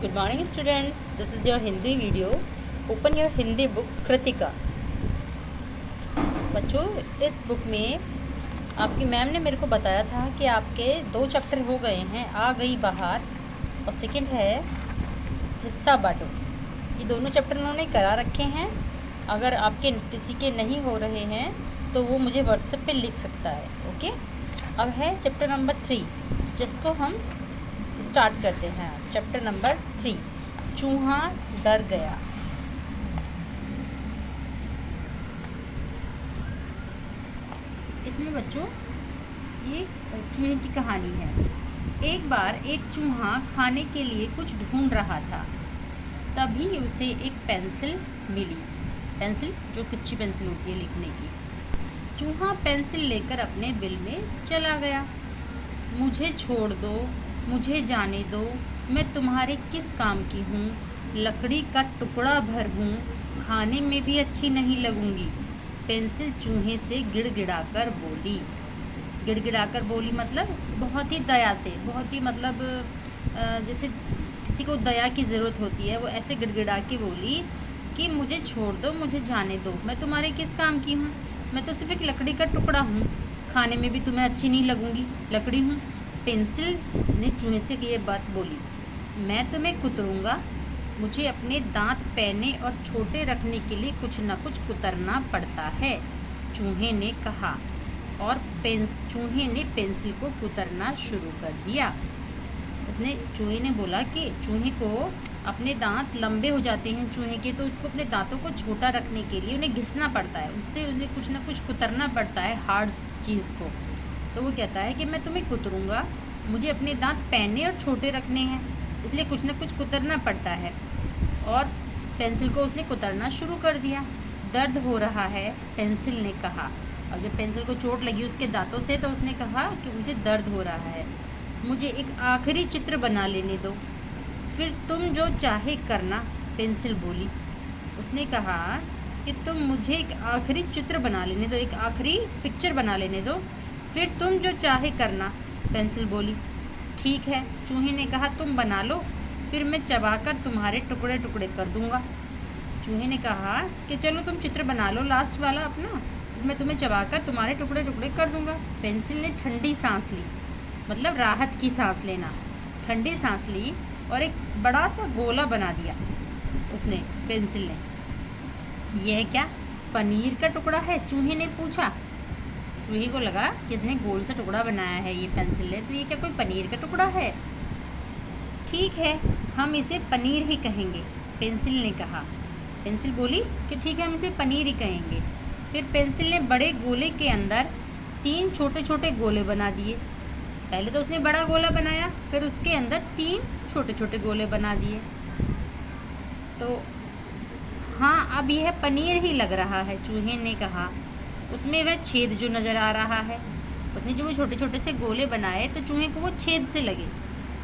Good morning students, this is your Hindi video. Open your Hindi book Kritika. बच्चों, इस book में आपकी ma'am ने मेरे को बताया था कि आपके 2 चैप्टर हो गए हैं, आ गई बाहर, और सेकंड है हिस्सा बांटो। ये दोनों चैप्टर उन्होंने करा रखे हैं। अगर आपके किसी के नहीं हो रहे हैं तो वो मुझे व्हाट्सएप पे लिख सकता है। ओके, अब है चैप्टर नंबर 3, जिसको हम स्टार्ट करते हैं। चैप्टर नंबर 3, चूहा डर गया। इसमें बच्चों ये चूहे की कहानी है। एक बार एक चूहा खाने के लिए कुछ ढूंढ रहा था, तभी उसे एक पेंसिल मिली। पेंसिल जो कच्ची पेंसिल होती है लिखने की। चूहा पेंसिल लेकर अपने बिल में चला गया। मुझे छोड़ दो, मुझे जाने दो, मैं तुम्हारे किस काम की हूँ, लकड़ी का टुकड़ा भर हूँ, खाने में भी अच्छी नहीं लगूंगी। पेंसिल चूहे से गिड़गिड़ाकर बोली। गिड़गिड़ाकर बोली मतलब बहुत ही दया से, बहुत ही मतलब जैसे किसी को दया की ज़रूरत होती है, वो ऐसे गिड़गिड़ा के बोली कि मुझे छोड़ दो, मुझे जाने दो, मैं तुम्हारे किस काम की हूँ, मैं तो सिर्फ एक लकड़ी का टुकड़ा हूँ, खाने में भी तुम्हें अच्छी नहीं लगूंगी, लकड़ी हूँ। पेंसिल ने चूहे से ये बात बोली। मैं तुम्हें कुतरूँगा, मुझे अपने दांत पैने और छोटे रखने के लिए कुछ न कुछ कुतरना पड़ता है, चूहे ने कहा। और चूहे ने पेंसिल को कुतरना शुरू कर दिया। चूहे ने बोला कि चूहे को अपने दांत लंबे हो जाते हैं चूहे के, तो उसको अपने दांतों को छोटा रखने के लिए उन्हें घिसना पड़ता है, उससे उन्हें कुछ ना कुछ कुतरना पड़ता है, हार्ड चीज़ को। तो वो कहता है कि मैं तुम्हें कुतरूँगा, मुझे अपने दांत पैने और छोटे रखने हैं, इसलिए कुछ ना कुछ कुतरना पड़ता है। और पेंसिल को उसने कुतरना शुरू कर दिया। दर्द हो रहा है, पेंसिल ने कहा। और जब पेंसिल को चोट लगी उसके दांतों से, तो उसने कहा कि मुझे दर्द हो रहा है, मुझे एक आखिरी चित्र बना लेने दो, फिर तुम जो चाहे करना, पेंसिल बोली। उसने कहा कि तुम मुझे एक आखिरी चित्र बना लेने दो, एक आखिरी पिक्चर बना लेने दो, फिर तुम जो चाहे करना, पेंसिल बोली। ठीक है, चूहे ने कहा, तुम बना लो, फिर मैं चबाकर तुम्हारे टुकड़े टुकड़े कर दूंगा। चूहे ने कहा कि चलो तुम चित्र बना लो लास्ट वाला अपना, मैं तुम्हें चबाकर तुम्हारे टुकड़े टुकड़े कर दूंगा। पेंसिल ने ठंडी सांस ली, मतलब राहत की सांस लेना। ठंडी सांस ली और एक बड़ा सा गोला बना दिया उसने, पेंसिल ने। यह क्या पनीर का टुकड़ा है, चूहे ने पूछा। चूहे को लगा कि इसने गोल सा टुकड़ा बनाया है ये पेंसिल ने, तो ये क्या कोई पनीर का टुकड़ा है? ठीक है, हम इसे पनीर ही कहेंगे, पेंसिल ने कहा। पेंसिल बोली कि ठीक है, हम इसे पनीर ही कहेंगे। फिर पेंसिल ने बड़े गोले के अंदर 3 छोटे छोटे गोले बना दिए। पहले तो उसने बड़ा गोला बनाया, फिर उसके अंदर 3 छोटे छोटे गोले बना दिए। तो हाँ, अब यह पनीर ही लग रहा है, चूहे ने कहा। उसमें वह छेद जो नज़र आ रहा है, उसने जो वो छोटे छोटे से गोले बनाए, तो चूहे को वो छेद से लगे,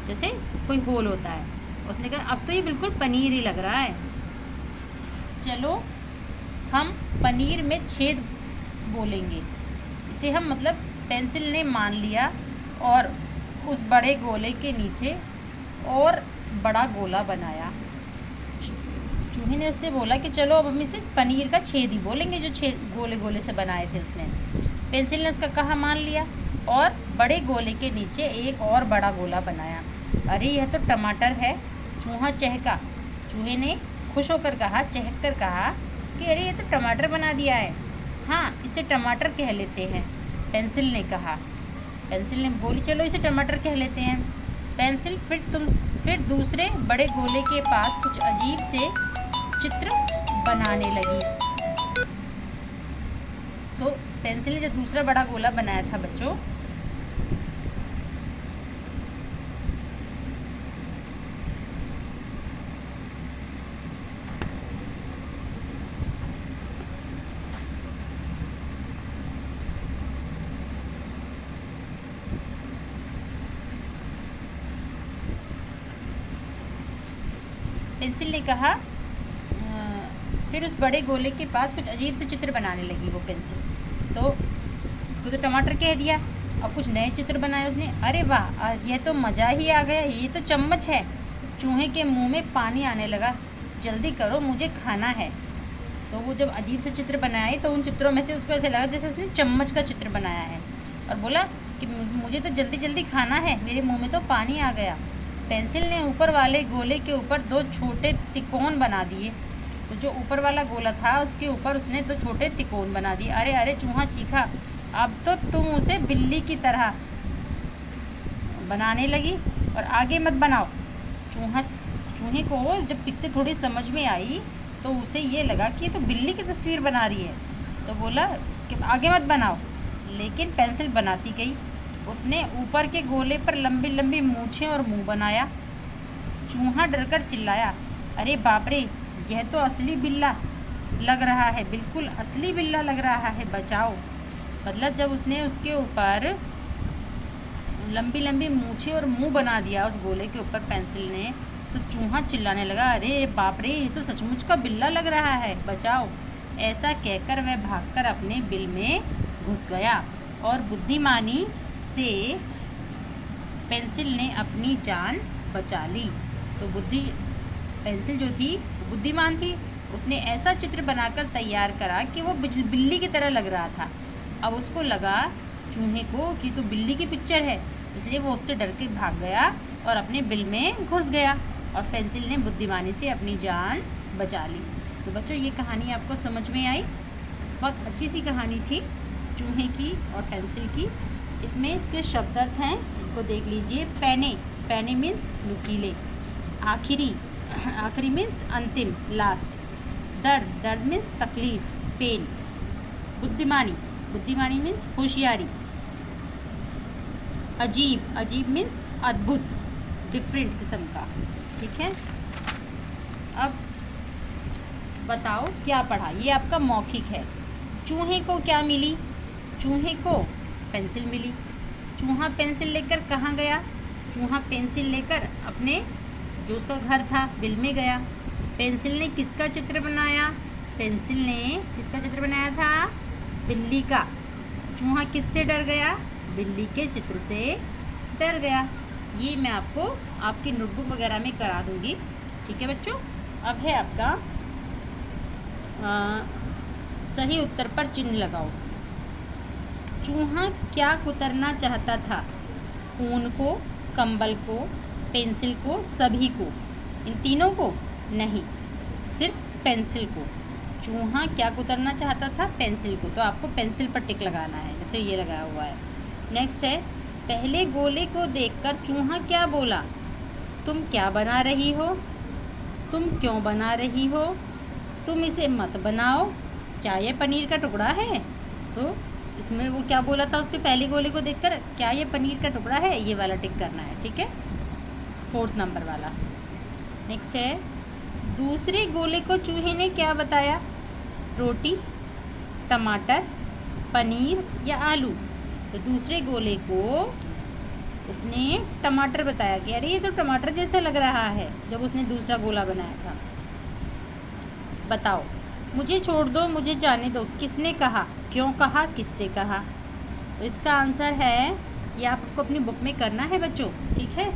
जैसे कोई होल होता है। उसने कहा अब तो ये बिल्कुल पनीर ही लग रहा है, चलो हम पनीर में छेद बोलेंगे। इसे हम मतलब पेंसिल ने मान लिया और उस बड़े गोले के नीचे और बड़ा गोला बनाया। चूहे ने उससे बोला कि चलो अब हम इसे पनीर का छेद ही बोलेंगे, जो छेद गोले गोले से बनाए थे उसने। पेंसिल ने उसका कहा मान लिया और बड़े गोले के नीचे एक और बड़ा गोला बनाया। अरे यह तो टमाटर है, चूहा चहका। चूहे ने खुश होकर कहा, चहक कर कहा कि अरे ये तो टमाटर बना दिया है, हाँ इसे टमाटर कह लेते हैं, पेंसिल ने कहा। पेंसिल ने बोली चलो इसे टमाटर कह लेते हैं। पेंसिल फिर दूसरे बड़े गोले के पास कुछ अजीब से चित्र बनाने लगी। तो पेंसिल ने जो दूसरा बड़ा गोला बनाया था बच्चों, पेंसिल ने कहा फिर उस बड़े गोले के पास कुछ अजीब से चित्र बनाने लगी वो पेंसिल। तो उसको तो टमाटर कह दिया, अब कुछ नए चित्र बनाए उसने। अरे वाह, यह तो मज़ा ही आ गया, ये तो चम्मच है, चूहे के मुंह में पानी आने लगा। जल्दी करो, मुझे खाना है। तो वो जब अजीब से चित्र बनाए तो उन चित्रों में से उसको ऐसे लगा जैसे उसने चम्मच का चित्र बनाया है, और बोला कि मुझे तो जल्दी जल्दी खाना है, मेरे मुंह में तो पानी आ गया। पेंसिल ने ऊपर वाले गोले के ऊपर 2 छोटे तिकोन बना दिए। तो जो ऊपर वाला गोला था उसके ऊपर उसने 2 छोटे तिकोन बना दिए। अरे अरे, चूहा चीखा, अब तो तुम उसे बिल्ली की तरह बनाने लगी, और आगे मत बनाओ। चूहे को जब पिक्चर थोड़ी समझ में आई तो उसे ये लगा कि ये तो बिल्ली की तस्वीर बना रही है, तो बोला कि आगे मत बनाओ। लेकिन पेंसिल बनाती गई। उसने ऊपर के गोले पर लंबी लंबी मूछें और मुंह बनाया। चूहा डरकर चिल्लाया, अरे बाप रे, यह तो असली बिल्ला लग रहा है, बिल्कुल असली बिल्ला लग रहा है, बचाओ। मतलब जब उसने उसके ऊपर लंबी लंबी मूछें और मुंह बना दिया उस गोले के ऊपर पेंसिल ने, तो चूहा चिल्लाने लगा, अरे बाप रे, ये तो सचमुच का बिल्ला लग रहा है, बचाओ। ऐसा कहकर वह भागकर अपने बिल में घुस गया, और बुद्धिमानी से पेंसिल ने अपनी जान बचा ली। तो पेंसिल जो थी बुद्धिमान थी, उसने ऐसा चित्र बनाकर तैयार करा कि वो बिल्ली की तरह लग रहा था। अब उसको लगा चूहे को कि तो बिल्ली की पिक्चर है, इसलिए वो उससे डर के भाग गया और अपने बिल में घुस गया, और पेंसिल ने बुद्धिमानी से अपनी जान बचा ली। तो बच्चों, ये कहानी आपको समझ में आई? बहुत अच्छी सी कहानी थी चूहे की और पेंसिल की। इसमें इसके शब्दार्थ हैं, इनको देख लीजिए। पैने मीन्स नुकीले, आखिरी मीन्स अंतिम, लास्ट। दर्द मीन्स तकलीफ, पेन। बुद्धिमानी मीन्स होशियारी। अजीब मीन्स अद्भुत, डिफरेंट किस्म का। ठीक है, अब बताओ क्या पढ़ा। ये आपका मौखिक है। चूहे को क्या मिली? चूहे को पेंसिल मिली। चूहा पेंसिल लेकर कहाँ गया? चूहा पेंसिल लेकर अपने जो उसका घर था बिल में गया। पेंसिल ने किसका चित्र बनाया? पेंसिल ने किसका चित्र बनाया था? बिल्ली का। चूहा किससे डर गया? बिल्ली के चित्र से डर गया। ये मैं आपको आपकी नोटबुक वगैरह में करा दूंगी। ठीक है बच्चों, अब है आपका सही उत्तर पर चिन्ह लगाओ। चूहा क्या कुतरना चाहता था? ऊन को, कंबल को, पेंसिल को, सभी को? इन तीनों को नहीं, सिर्फ पेंसिल को। चूहा क्या कुतरना चाहता था? पेंसिल को। तो आपको पेंसिल पर टिक लगाना है, जैसे ये लगाया हुआ है। नेक्स्ट है, पहले गोले को देखकर चूहा क्या बोला? तुम क्या बना रही हो? तुम क्यों बना रही हो? तुम इसे मत बनाओ, क्या ये पनीर का टुकड़ा है? तो इसमें वो क्या बोला था उसके पहले गोले को देखकर? क्या ये पनीर का टुकड़ा है? ये वाला टिक करना है। ठीक है, 4th नंबर वाला। नेक्स्ट है, दूसरे गोले को चूहे ने क्या बताया? रोटी, टमाटर, पनीर या आलू? तो दूसरे गोले को उसने टमाटर बताया कि अरे ये तो टमाटर जैसा लग रहा है, जब उसने दूसरा गोला बनाया था। बताओ, मुझे छोड़ दो, मुझे जाने दो, किसने कहा? क्यों कहा? किससे कहा? तो इसका आंसर है, ये आपको अपनी बुक में करना है बच्चों। ठीक है,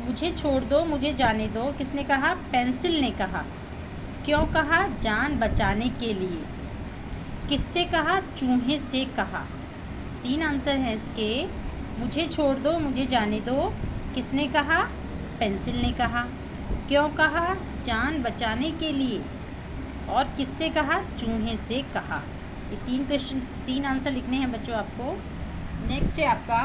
मुझे छोड़ दो, मुझे जाने दो, किसने कहा? पेंसिल ने कहा। क्यों कहा? जान बचाने के लिए। किससे कहा? चूहे से कहा। 3 आंसर हैं इसके। मुझे छोड़ दो, मुझे जाने दो, किसने कहा? पेंसिल ने कहा। क्यों कहा? जान बचाने के लिए। और किससे कहा? चूहे से कहा। ये 3 क्वेश्चन, 3 आंसर लिखने हैं बच्चों आपको। नेक्स्ट है आपका,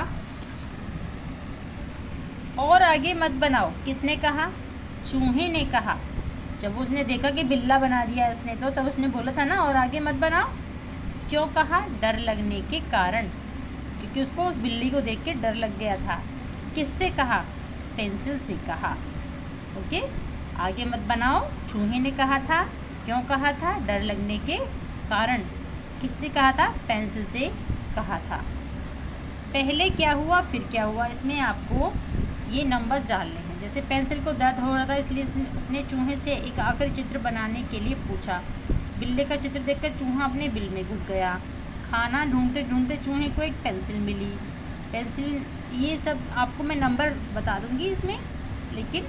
और आगे मत बनाओ, किसने कहा? चूहे ने कहा। जब उसने देखा कि बिल्ला बना दिया इसने, तो तब उसने बोला था ना और आगे मत बनाओ। क्यों कहा? डर लगने के कारण, क्योंकि उसको उस बिल्ली को देख के डर लग गया था। किससे कहा? पेंसिल से कहा। ओके, आगे मत बनाओ, चूहे ने कहा था। क्यों कहा था? डर लगने के कारण। किससे कहा था? पेंसिल से कहा था। पहले क्या हुआ, फिर क्या हुआ, इसमें आपको ये नंबर्स डालने हैं। जैसे पेंसिल को दर्द हो रहा था, इसलिए उसने चूहे से एक आखिरी चित्र बनाने के लिए पूछा। बिल्ली का चित्र देखकर चूहा अपने बिल में घुस गया। खाना ढूंढते ढूंढते चूहे को एक पेंसिल मिली। पेंसिल, ये सब आपको मैं नंबर बता दूंगी इसमें। लेकिन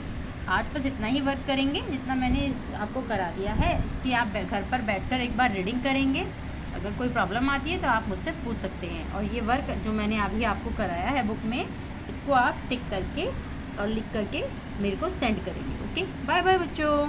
आज बस इतना ही वर्क करेंगे जितना मैंने आपको करा दिया है। इसकी आप घर पर बैठकर एक बार रीडिंग करेंगे। अगर कोई प्रॉब्लम आती है तो आप मुझसे पूछ सकते हैं। और ये वर्क जो मैंने अभी आपको कराया है बुक में, इसको आप टिक करके और लिख करके मेरे को सेंड करेंगे। ओके, बाय बाय बच्चों।